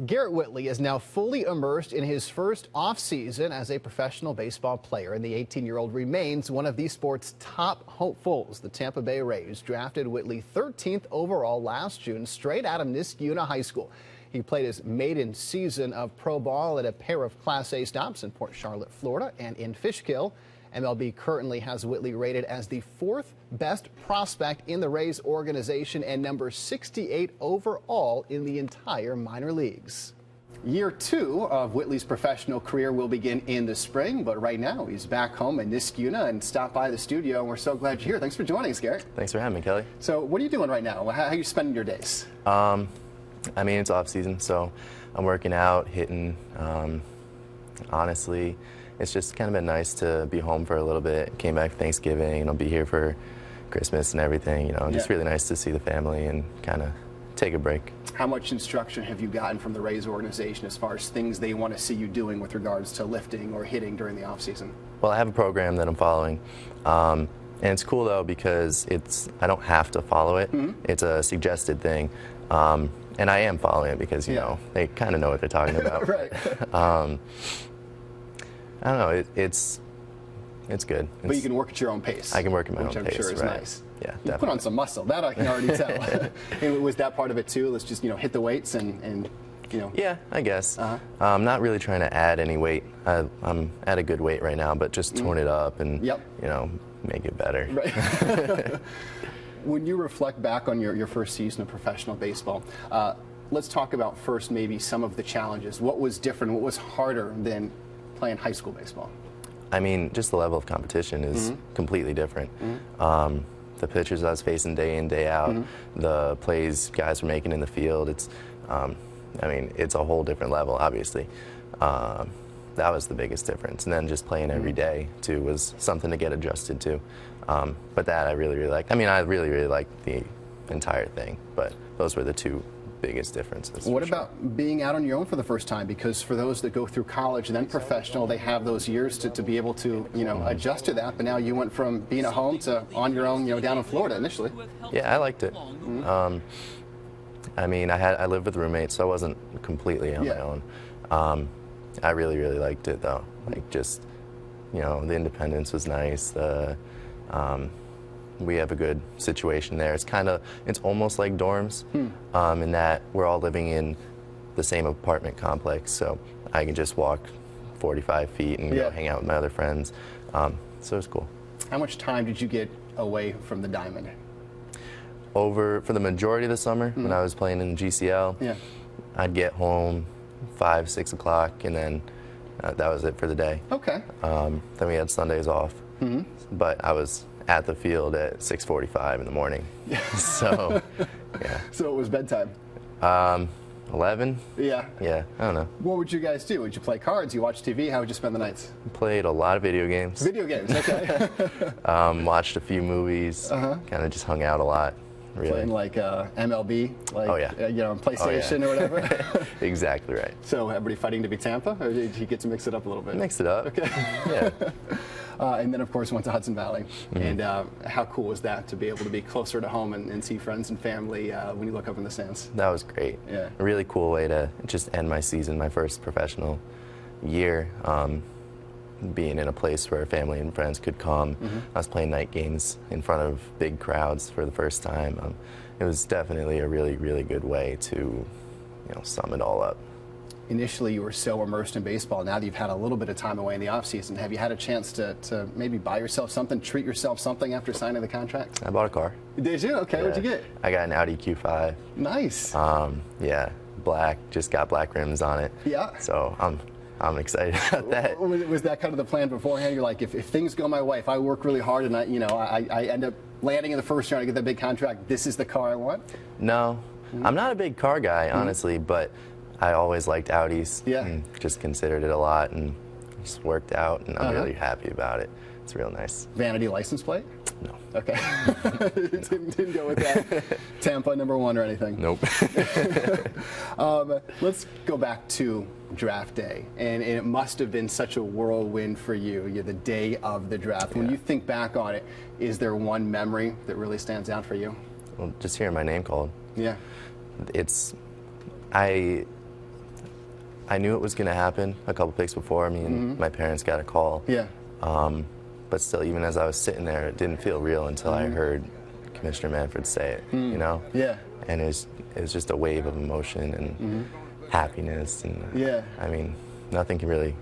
Garrett Whitley is now fully immersed in his first off-season as a professional baseball player, and the 18-year-old remains one of the sport's top hopefuls. The Tampa Bay Rays drafted Whitley 13th overall last June, straight out of Niskayuna High School. He played his maiden season of pro ball at a pair of Class A stops in Port Charlotte, Florida, and in Fishkill. MLB currently has Whitley rated as the fourth best prospect in the Rays organization and number 68 overall in the entire minor leagues. Year 2 of Whitley's professional career will begin in the spring, but right now he's back home in Niskayuna and stopped by the studio, and we're so glad you're here. Thanks for joining us, Garrett. Thanks for having me, Kelly. So what are you doing right now? How are you spending your days? I mean, it's off season, so I'm working out, hitting. Honestly, it's just kind of been nice to be home for a little bit. Came back for Thanksgiving, and I'll be here for Christmas and everything. You know, just really nice to see the family and kind of take a break. How much instruction have you gotten from the Rays organization as far as things they want to see you doing with regards to lifting or hitting during the off season? Well, I have a program that I'm following. And it's cool, though, because I don't have to follow it. It's a suggested thing. And I am following it because, you know, they kind of know what they're talking about. Right. I don't know. It's good. But you can work at your own pace. I can work at my own pace, which I'm sure is right. nice. Yeah, you put on some muscle. That I can already tell. And was that part of it too? Let's just, hit the weights and you know. Yeah, I guess. I'm not really trying to add any weight. I'm at a good weight right now, but just tone it up and you know, make it better. Right. When you reflect back on your first season of professional baseball, let's talk about first maybe some of the challenges. What was different? What was harder than playing high school baseball? I mean, just the level of competition is completely different. The pitchers I was facing day in, day out, the plays guys were making in the field, I mean, it's a whole different level, obviously. That was the biggest difference. And then just playing every day, too, was something to get adjusted to. But that I really, really liked. I mean, I really, really liked the entire thing, but those were the two biggest differences. What about being out on your own for the first time? Because for those that go through college and then professional, they have those years to be able to, adjust to that. But now you went from being at home to on your own, down in Florida initially. Yeah, I liked it. I mean, I lived with roommates, so I wasn't completely on my own. I really, really liked it, though. Like, just, the independence was nice. We have a good situation there. It's almost like dorms in that we're all living in the same apartment complex, so I can just walk 45 feet and go hang out with my other friends. So it's cool. How much time did you get away from the diamond? For the majority of the summer, when I was playing in GCL, I'd get home 5, 6 o'clock, and then that was it for the day. Okay. Then we had Sundays off, but I was at the field at 6:45 in the morning. So, yeah. So it was bedtime? 11? Yeah, I don't know. What would you guys do? Would you play cards? You watch TV? How would you spend the nights? Played a lot of video games. Video games, okay. Watched a few movies. Kind of just hung out a lot. Really. Playing like MLB, like PlayStation or whatever. Exactly right. So everybody fighting to be Tampa, or did you get to mix it up a little bit? Mix it up. Okay. Yeah. And then of course went to Hudson Valley. And how cool was that to be able to be closer to home and see friends and family when you look up in the stands? That was great. Yeah. A really cool way to just end my season, my first professional year. Being in a place where family and friends could come. I was playing night games in front of big crowds for the first time. It was definitely a really, really good way to, sum it all up. Initially, you were so immersed in baseball. Now that you've had a little bit of time away in the offseason, have you had a chance to maybe buy yourself something, treat yourself something after signing the contract? I bought a car. Did you? Okay, what'd you get? I got an Audi Q5. Nice. Yeah, black, just got black rims on it. Yeah. So I'm excited about that. Was that kind of the plan beforehand? You're like, if things go my way, if I work really hard and I end up landing in the first round, I get that big contract, this is the car I want? No. I'm not a big car guy, honestly, but I always liked Audis. Yeah. And just considered it a lot, and it just worked out, and I'm really happy about it. It's real nice. Vanity license plate? No. Okay. didn't go with that. Tampa #1 or anything? Nope. Let's go back to draft day, and it must have been such a whirlwind for you. You're the day of the draft. When you think back on it, is there one memory that really stands out for you? Well, just hearing my name called. Yeah. I knew it was going to happen a couple picks before. I mean, my parents got a call. Yeah. But still, even as I was sitting there, it didn't feel real until I heard Commissioner Manfred say it, you know? Yeah. And it was just a wave of emotion and happiness. And yeah. I mean, nothing can really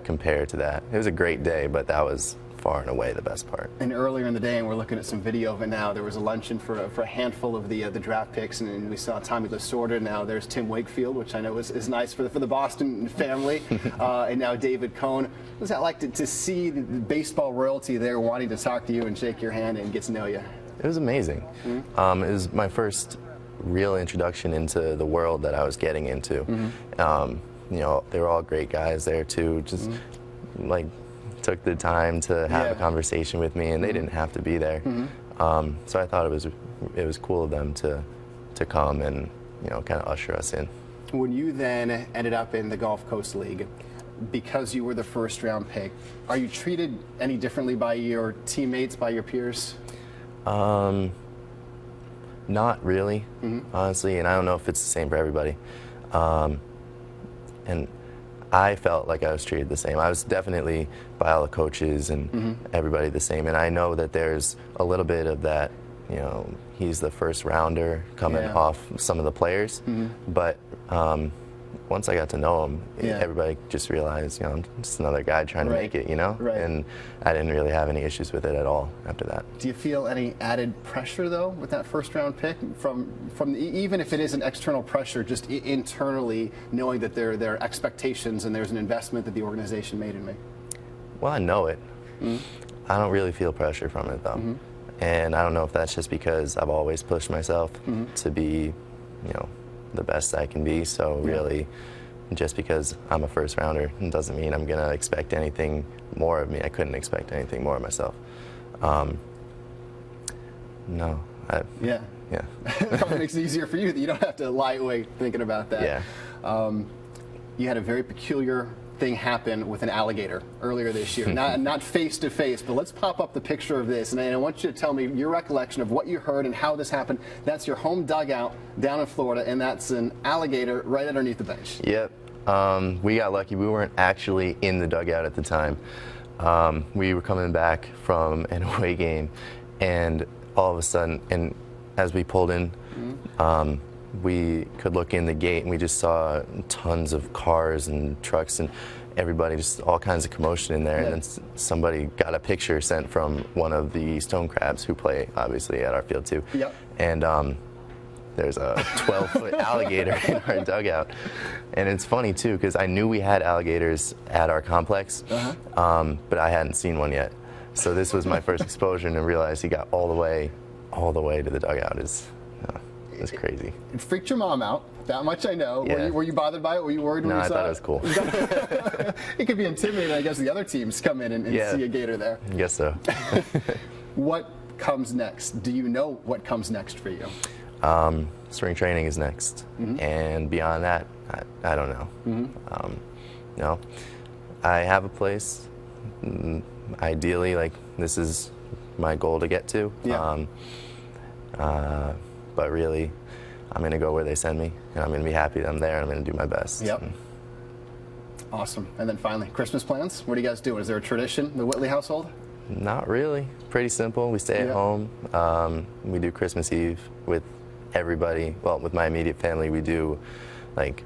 compare to that. It was a great day, but that was far and away the best part. And earlier in the day, and we're looking at some video of it now, there was a luncheon for a handful of the draft picks, and we saw Tommy Lasorda. Now there's Tim Wakefield, which I know is nice for the Boston family, and now David Cohn. What was that like to see the baseball royalty there wanting to talk to you and shake your hand and get to know you? It was amazing. It was my first real introduction into the world that I was getting into. You know, they were all great guys there too. Just like took the time to have a conversation with me, and they didn't have to be there. So I thought it was cool of them to come and, you know, kind of usher us in. When you then ended up in the Gulf Coast League, because you were the first round pick, are you treated any differently by your teammates, by your peers? Not really, honestly, and I don't know if it's the same for everybody. And I felt like I was treated the same. I was definitely, by all the coaches and everybody, the same. And I know that there's a little bit of that, you know, he's the first rounder coming off some of the players. But once I got to know him, everybody just realized, you know, I'm just another guy trying to make it, you know? And I didn't really have any issues with it at all after that. Do you feel any added pressure, though, with that first round pick from even if it isn't external pressure, just internally knowing that there are expectations and there's an investment that the organization made in me? Well, I know it. I don't really feel pressure from it, though. And I don't know if that's just because I've always pushed myself to be, you know, the best I can be. So really, just because I'm a first rounder, it doesn't mean I'm gonna expect anything more of me. I couldn't expect anything more of myself. No. Yeah. It probably makes it easier for you that you don't have to lie awake thinking about that. Yeah. You had a very peculiar thing happen with an alligator earlier this year. Not face to face, but let's pop up the picture of this, and I want you to tell me your recollection of what you heard and how this happened. That's your home dugout down in Florida, and that's an alligator right underneath the bench. Yep. We got lucky. We weren't actually in the dugout at the time. We were coming back from an away game, and all of a sudden, and as we pulled in, we could look in the gate, and we just saw tons of cars and trucks and everybody, just all kinds of commotion in there. And then somebody got a picture sent from one of the stone crabs who play, obviously, at our field too. And there's a 12-foot alligator in our dugout. And it's funny too, because I knew we had alligators at our complex, but I hadn't seen one yet. So this was my first exposure, and I realized he got all the way to the dugout. It's crazy. It freaked your mom out. That much I know. Yeah. Were you bothered by it? Were you worried when you saw it? No, I thought it was cool. It could be intimidating, I guess, the other teams come in and see a gator there. I guess so. What comes next? Do you know what comes next for you? Spring training is next. And beyond that, I don't know. No. I have a place. Ideally, like, this is my goal to get to. But really, I'm going to go where they send me, and I'm going to be happy that I'm there, and I'm going to do my best. Awesome. And then finally, Christmas plans? What do you guys do? Is there a tradition in the Whitley household? Not really. Pretty simple. We stay at home. We do Christmas Eve with everybody. Well, with my immediate family, we do, like,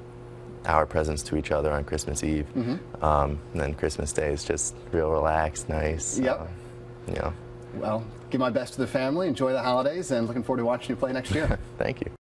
our presents to each other on Christmas Eve. And then Christmas Day is just real relaxed, nice. You know. Well, give my best to the family. Enjoy the holidays, and looking forward to watching you play next year. Thank you.